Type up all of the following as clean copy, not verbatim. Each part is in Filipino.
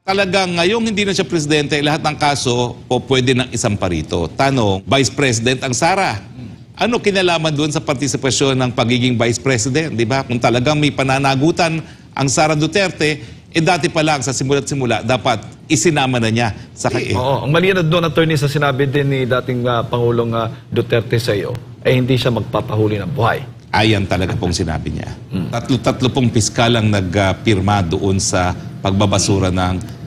Talagang ngayong hindi na siya presidente, lahat ng kaso po pwede ng isang parito. Tanong, Vice President ang Sara. Ano kinalaman doon sa partisipasyon ng pagiging Vice President? Di ba? Kung talagang may pananagutan ang Sara Duterte, dati pa lang sa simula't simula, dapat isinama na niya sa kanya. Oo, ang maliwanag doon, attorney, sa sinabi din ni dating Pangulong Duterte sa iyo, ay hindi siya magpapahuli ng buhay. Ayan talaga pong sinabi niya. Tatlo pong piskal ang nagpirma doon sa pagbabasura ng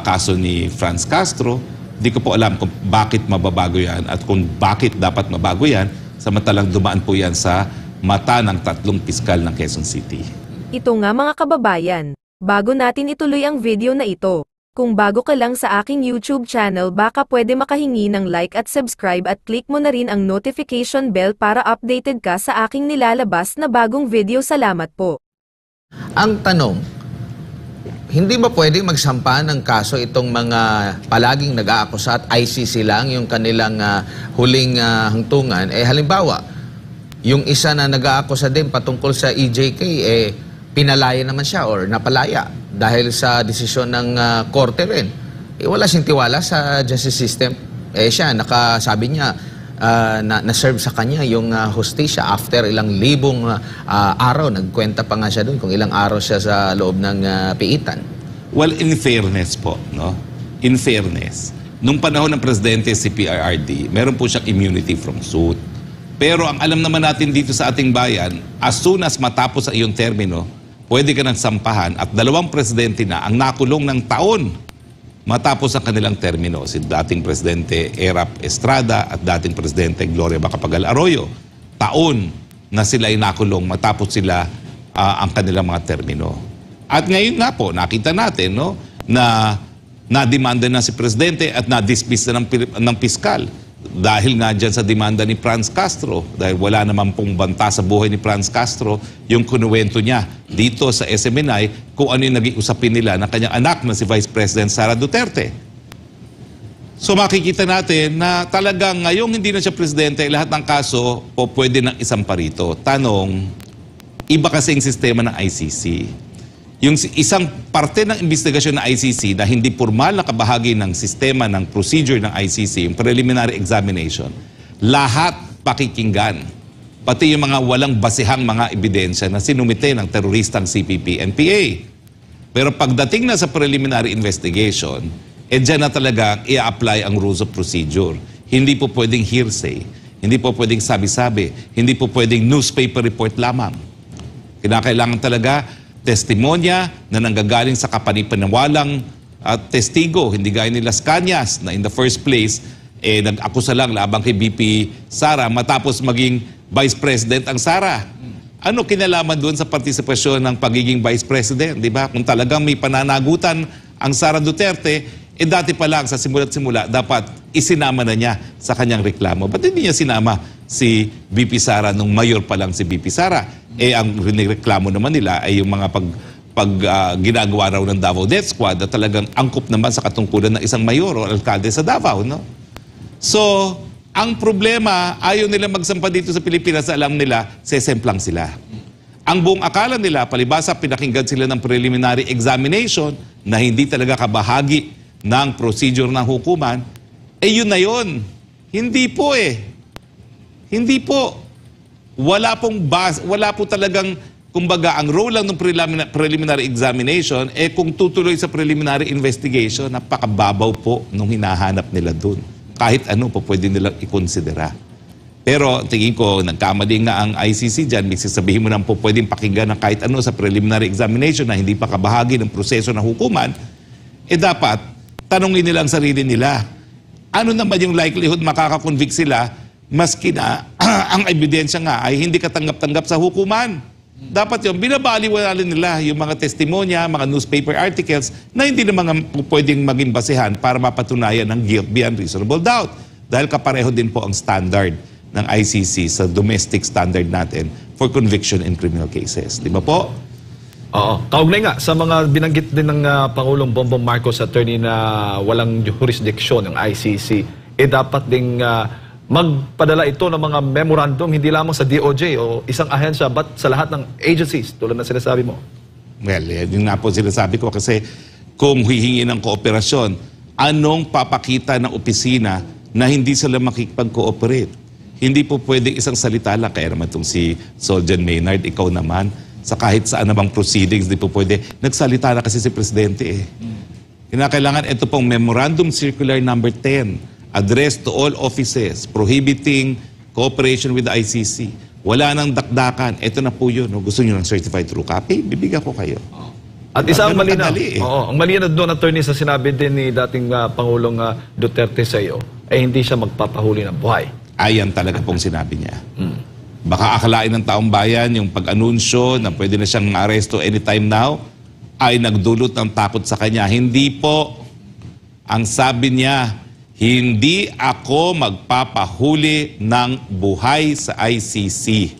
kaso ni Franz Castro. Di ko po alam kung bakit mababago yan at kung bakit dapat mabago yan, samantalang dumaan po yan sa mata ng tatlong piskal ng Quezon City. Ito nga mga kababayan, bago natin ituloy ang video na ito, kung bago ka lang sa aking YouTube channel baka pwede makahingi ng like at subscribe at click mo na rin ang notification bell para updated ka sa aking nilalabas na bagong video. Salamat po. Ang tanong, hindi ba pwedeng magsampa ng kaso itong mga palaging nag-aakusa at ICC lang yung kanilang huling hangtungan? Halimbawa, yung isa na nag-aakusa din patungkol sa EJK, pinalaya naman siya or napalaya dahil sa desisyon ng korte rin. Wala siyang tiwala sa justice system. Siya, nakasabi niya, na-serve sa kanya yung hustisya after ilang libong araw. Nagkwenta pa nga siya doon kung ilang araw siya sa loob ng piitan. Well, in fairness po, no? In fairness, nung panahon ng presidente si PRRD, meron po siyang immunity from suit. Pero ang alam naman natin dito sa ating bayan, as soon as matapos ang iyong termino, pwede ka nang sampahan at dalawang presidente na ang nakulong ng taon matapos ang kanilang termino. Si dating Presidente Erap Estrada at dating Presidente Gloria Macapagal Arroyo. Taon na sila ay nakulong matapos sila ang kanilang mga termino. At ngayon nga po, nakita natin no, na nademanda na si Presidente at na-dismiss na ng piskal. Dahil nga dyan sa demanda ni Franz Castro, dahil wala naman pong banta sa buhay ni Franz Castro, yung kunuwento niya dito sa SMNI kung ano yung naging usapin nila ng kanyang anak na si Vice President Sara Duterte. So makikita natin na talagang ngayong hindi na siya presidente, lahat ng kaso po pwede ng isang parito. Tanong, iba kasi yung sistema ng ICC. Yung isang parte ng investigasyon ng ICC na hindi formal na kabahagi ng sistema ng procedure ng ICC, yung preliminary examination, lahat pakikinggan. Pati yung mga walang basihang mga ebidensya na sinumite ng teroristang CPP-NPA. Pero pagdating na sa preliminary investigation, dyan na talaga i-apply ang rules of procedure. Hindi po pwedeng hearsay, hindi po pwedeng sabi-sabi, hindi po pwedeng newspaper report lamang. Kinakailangan talaga testimonya na nanggagaling sa kapanipaniwalang testigo, hindi gaya ni Las Cañas na in the first place, nag-akusa lang labang kay BP Sara matapos maging Vice President ang Sara. Ano kinalaman doon sa partisipasyon ng pagiging Vice President? Di ba? Kung talagang may pananagutan ang Sara Duterte, dati pa lang sa simula't simula, dapat isinama na niya sa kanyang reklamo. Ba't hindi niya sinama si BP Sara nung mayor pa lang si BP Sara? Ang nireklamo naman nila ay yung mga ginagawa raw ng Davao Death Squad na talagang angkop naman sa katungkulan ng isang mayor o alkalde sa Davao, no? So, ang problema, ayaw nila magsampa dito sa Pilipinas, alam nila, sesemplang sila. Ang buong akala nila, palibasa, pinakinggan sila ng preliminary examination na hindi talaga kabahagi ng procedure ng hukuman, yun na yun. Hindi po Hindi po. Wala po talagang, kumbaga, ang role lang ng preliminary examination, kung tutuloy sa preliminary investigation, napakababaw po nung hinahanap nila dun. Kahit ano po pwede nilang ikonsidera. Pero tingin ko, nagkamali nga ang ICC dyan, may sasabihin mo na po pwedeng pakinggan ng kahit ano sa preliminary examination na hindi pa kabahagi ng proseso ng hukuman, dapat tanongin nila ang sarili nila. Ano naman yung likelihood makakakonvict sila maski na ang ebidensya nga ay hindi katanggap-tanggap sa hukuman? Dapat yung binabaliwala nila yung mga testimonya, mga newspaper articles na hindi naman pwedeng maging basehan para mapatunayan ng guilt beyond reasonable doubt. Dahil kapareho din po ang standard ng ICC sa domestic standard natin for conviction in criminal cases. Di ba po? Oo. Kaugnay nga sa mga binanggit din ng Pangulong Bongbong Marcos, attorney, na walang jurisdiction ng ICC, dapat ding magpadala ito ng mga memorandum hindi lamang sa DOJ o isang ahensya but sa lahat ng agencies tulad na sinasabi mo. Well, yun nga po sinasabi ko kasi kung hihingi ng kooperasyon, anong papakita ng opisina na hindi sila makikipag-cooperate? Hindi po pwedeng isang salita lang. Kaya naman itong si Soljan Maynard, ikaw naman, sa kahit saan namang proceedings, di po pwede. Nagsalita na kasi si Presidente eh. Kinakailangan ito pong Memorandum Circular Number 10 addressed to all offices prohibiting cooperation with the ICC. Wala nang dakdakan. Ito na po yun. No? Gusto nyo ng certified true copy? Bibigyan ko kayo. At isang Ganun malinaw, kadali eh. ang malinaw doon, attorney, sa sinabi din ni dating Pangulong Duterte sa iyo, ay hindi siya magpapahuli ng buhay. Ayan talaga pong sinabi niya. Baka akalain ng taong bayan yung pag-anunsyo na pwede na siyang aresto anytime now ay nagdulot ng takot sa kanya. Hindi po. Ang sabi niya, hindi ako magpapahuli ng buhay sa ICC.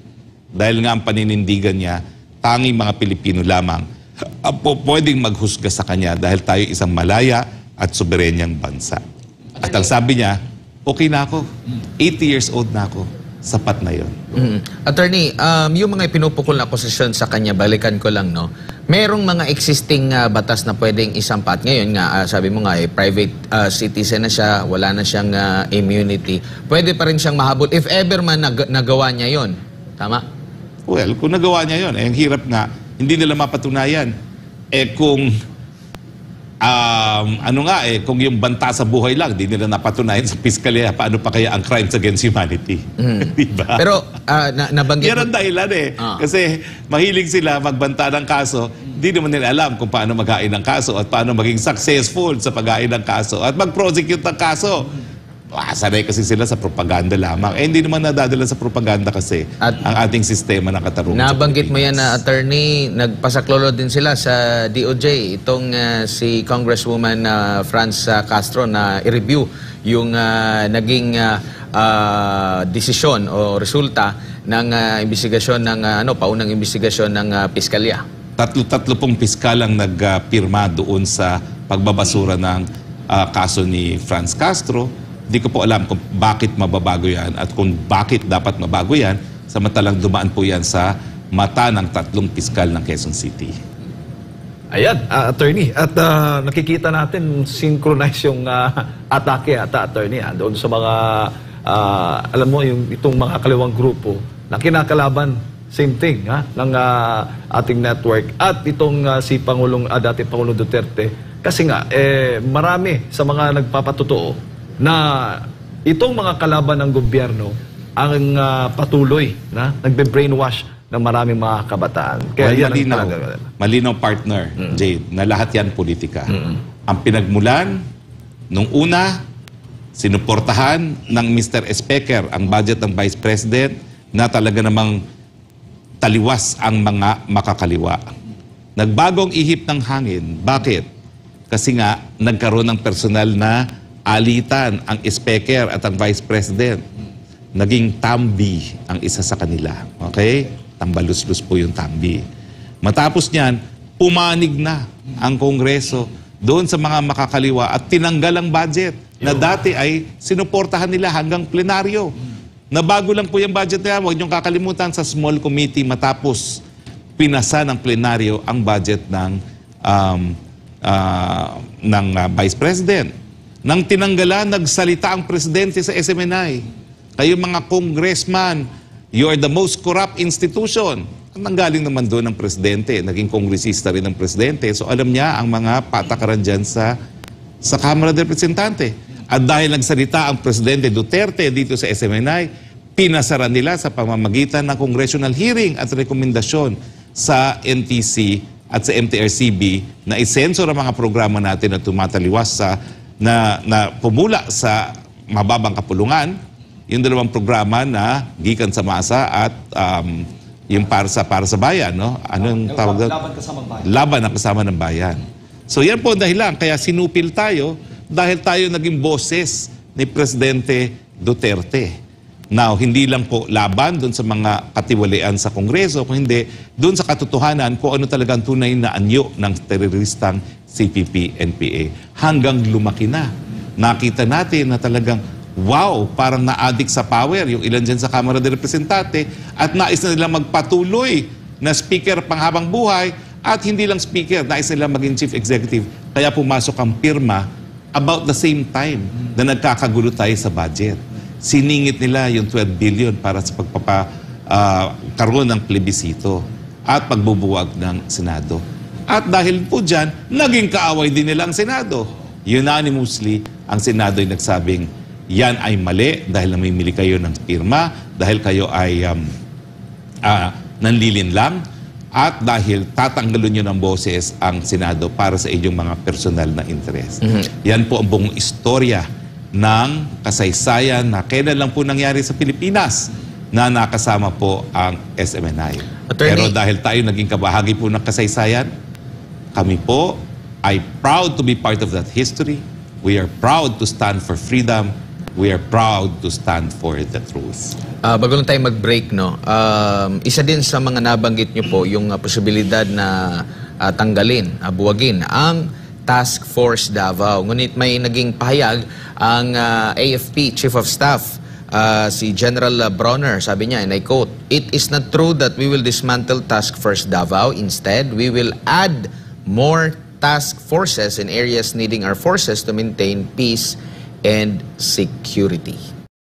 Dahil nga ang paninindigan niya, tanging mga Pilipino lamang ang pwedeng maghusga sa kanya dahil tayo isang malaya at soberenyang bansa. At ang sabi niya, okay na ako. 80 years old na ako. Sapat na yon. Attorney, yung mga pinupukol na akusasyon sa kanya, balikan ko lang, no? Merong mga existing batas na pwedeng isampat. Ngayon nga, sabi mo nga, private citizen na siya, wala na siyang immunity. Pwede pa rin siyang mahabol if ever man nagawa niya yon. Tama? Well, kung nagawa niya yon, ang hirap nga, hindi nila mapatunayan. Kung kung yung banta sa buhay lang, di nila napatunayan sa piskalya, paano pa kaya ang crimes against humanity? Diba? Pero nabanggit Yan ang dahilan eh. Kasi mahilig sila magbanta ng kaso, di naman nila alam kung paano mag-hain ng kaso at paano maging successful sa pag-hain ng kaso at mag-prosecute ng kaso. Sanay kasi sila sa propaganda lamang. Hindi naman nadadala sa propaganda kasi ang ating sistema ng katarungan. Nabanggit mo yan na attorney, nagpasaklolo din sila sa DOJ. Itong si Congresswoman Franz Castro na i-review yung naging desisyon o resulta ng investigasyon ng paunang investigasyon ng piskalya. Tatlo pong piskal ang nagpirma doon sa pagbabasura ng kaso ni Franz Castro. Hindi ko po alam kung bakit mababago yan at kung bakit dapat mabago yan, samantalang dumaan po yan sa mata ng 3 piskal ng Quezon City. Ayan, attorney. At nakikita natin synchronize yung atake ata, attorney, doon sa mga, alam mo, itong mga kaliwang grupo na kinakalaban, same thing, ng ating network. At itong si dating Pangulong Duterte, kasi nga, marami sa mga nagpapatotoo na itong mga kalaban ng gobyerno ang patuloy na nagbe-brainwash ng maraming mga kabataan. Kaya malinaw partner, Jade, na lahat yan politika. Ang pinagmulan, nung una, sinuportahan ng Mr. Speaker ang budget ng Vice President na talaga namang taliwas ang mga makakaliwa. Nagbagong ihip ng hangin. Bakit? Kasi nga, nagkaroon ng personal na alitan ang Speaker at ang Vice President. Naging tambi ang isa sa kanila. Okay? Tambalus-lus po yung tambi. Matapos niyan, pumanig na ang Kongreso doon sa mga makakaliwa at tinanggal ang budget na dati ay sinuportahan nila hanggang plenaryo. Nabago lang po yung budget nila. Huwag niyong kakalimutan sa small committee matapos pinasa ng plenaryo ang budget ng Vice President. Nang tinanggalan, nagsalita ang presidente sa SMNI. Kayo mga congressman, you are the most corrupt institution. Nanggaling naman doon ang presidente. Naging kongresista rin ang presidente. So alam niya ang mga patakaran dyan sa Kamara de Representante. At dahil nagsalita ang presidente Duterte dito sa SMNI, pinasara nila sa pamamagitan ng congressional hearing at rekomendasyon sa NTC at sa MTRCB na isensor ang mga programa natin na tumataliwas na pumula sa mababang kapulungan, yung 2 programa na gikan sa masa at yung para sa bayan, no? Anong tawag doon? Laban kasamang bayan. Laban ang kasama ng bayan. So yan po ang dahilan. Kaya sinupil tayo dahil tayo naging boses ni Presidente Duterte. Now, hindi lang po laban doon sa mga katiwalian sa Kongreso, kung hindi doon sa katotohanan kung ano talagang tunay na anyo ng teroristang CPP-NPA. Hanggang lumaki na. Nakita natin na talagang, wow, parang na-addict sa power yung ilan dyan sa Kamara de Representante at nais na nila magpatuloy na speaker panghabang buhay at hindi lang speaker, nais nila maging chief executive Kaya pumasok ang pirma about the same time na nagkakagulo tayo sa budget. Siningit nila yung 12 billion para sa karoon ng plebisito at pagbubuwag ng Senado. At dahil po dyan, naging kaaway din nila ang Senado. Unanimously, ang Senado ay nagsabing, yan ay mali dahil namimili kayo ng pirma, dahil kayo ay nanlilinlang, at dahil tatanggalin nyo ng boses ang Senado para sa inyong mga personal na interest. Yan po ang buong istorya ng kasaysayan na kailan lang po nangyari sa Pilipinas na nakasama po ang SMNI. Pero dahil tayo naging kabahagi po ng kasaysayan, kami po ay proud to be part of that history. We are proud to stand for freedom. We are proud to stand for the truth. Bago lang tayo mag-break, no? Isa din sa mga nabanggit nyo po, yung posibilidad na tanggalin, buwagin ang Task Force Davao. Ngunit may naging pahayag ang AFP Chief of Staff, si General Bronner. Sabi niya, and I quote, "It is not true that we will dismantle Task Force Davao. Instead, we will add more task forces in areas needing our forces to maintain peace and security."